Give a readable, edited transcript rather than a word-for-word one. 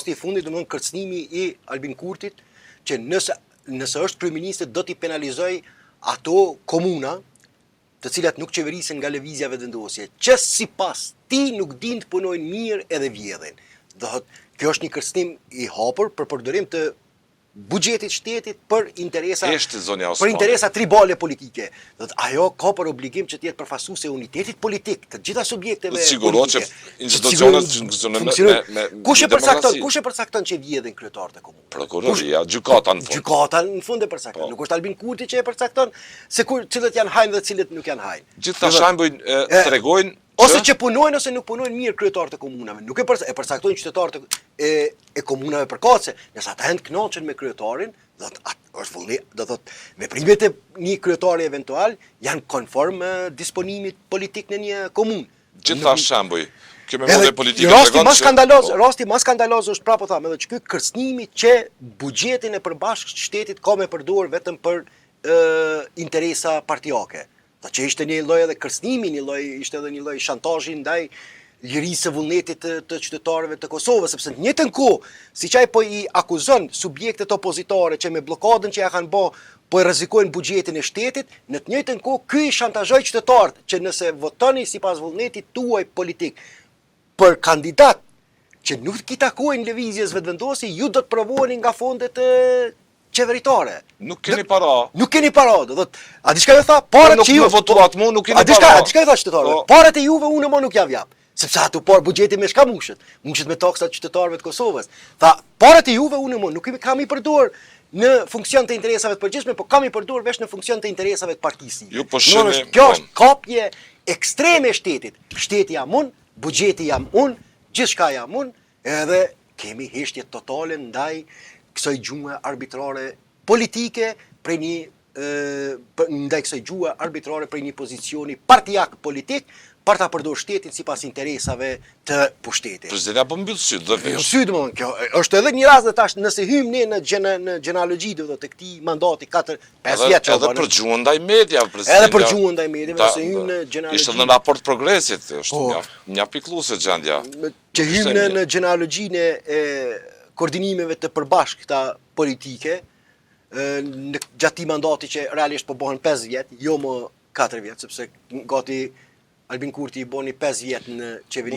rasti i fundit, domethënë kërcënimi i Albin Kurtit, që nëse është kryeminist do t'i penalizoj ato komuna të cilat nuk qeverisin nga lëvizja vetëvendosje, që sipas ti nuk din të punojnë mirë edhe vjedhin. Do thotë, kjo është një kërcënim i hapur për përdorim të buxhetit shtetit për interesa tribale politike. Ajo ka për obligim që të jetë përfaqësuese e unitetit politik të gjitha subjekteve politike. Sigurohet që institucionet funksionojnë Kush e përcakton që vjedhin kryetarët e komunës? Prokuroria, gjykata në fund. Gjykata në fund e përcakton. Nuk është Albin Kurti që e përcakton se cilët janë hajnë dhe cilët nuk janë hajnë. Gjithë ta shembuj tregojnë ose që punojnë ose nuk punojnë mirë kryetarët e komunave. Nuk e përcaktojnë qytetarët e komunave përkatëse. Nëse ata janë të kënaqur me kryetarin, do thotë veprimet e një kryetari eventual janë konform disponimit politik në një komunë. Gjithë ta shembuj. Kjo memorie politike tregon se rasti më skandaloz është prapë thamë edhe që ky kërcënimi që buxhetin e përbashkët shtetit ka me përdor vetëm për interesa partijake. Që ishte një lloj edhe kërcënimi, ishte edhe një lloj shantazhi ndaj lirisë së vullnetit të qytetarëve të Kosovës, sepse në njëjtën kohë, siç ai po i akuzon subjektet opozitare që me blokadën që ja kanë bë, po e rrezikojnë buxhetin e shtetit, në të njëjtën kohë ky i shantazhoi qytetarët që nëse votoni sipas vullnetit tuaj politik për kandidat që nuk i takojnë lëvizjes vetëvendosje, ju do të provoheni nga fondet qeveritare. Nuk keni para. Nuk keni para, do thotë. A diçka ju tha, parat që ju votuat mu nuk keni para. A diçka ju tha qytetarëve? Parat e juve unë më nuk jap. Sepse ato parë buxheti me çka mushet? Mushet me taksat e qytetarëve të Kosovës. Tha, parat e juve unë më nuk kam i përdor në funksion të interesave të përgjithshme, por kam i përdor veç në funksion të interesave të partisë. Ju po shihni. Kjo është kapje ekstreme e shtetit. Shteti jam unë, buxheti jam unë, gjithçka jam unë, edhe kemi heshtje totale ndaj kësaj gjuhë arbitrare politike prej ndaj kësaj gjuhë arbitrare prej një pozicioni partijak politik për ta përdorur shtetin sipas interesave të pushtetit. Presidenti apo mbyll syt do vesh. Syt domethënë kjo është edhe një rast tash nëse hym ne në gjenealogji do të këtij mandati 4-5 vjet edhe për gjuhën ndaj media presidenti. Edhe për gjuhën ndaj mediave nëse hym në gjenealogji. Ishte në raport progresit, është një pikëlluese gjendja. Që hym në gjenealogjinë e koordinimeve të përbashkëta politike në gjatë mandati që realisht po bëhen 5 vjet, jo më 4 vjet, sepse gati Albin Kurti i boni 5 vjet në qeveri.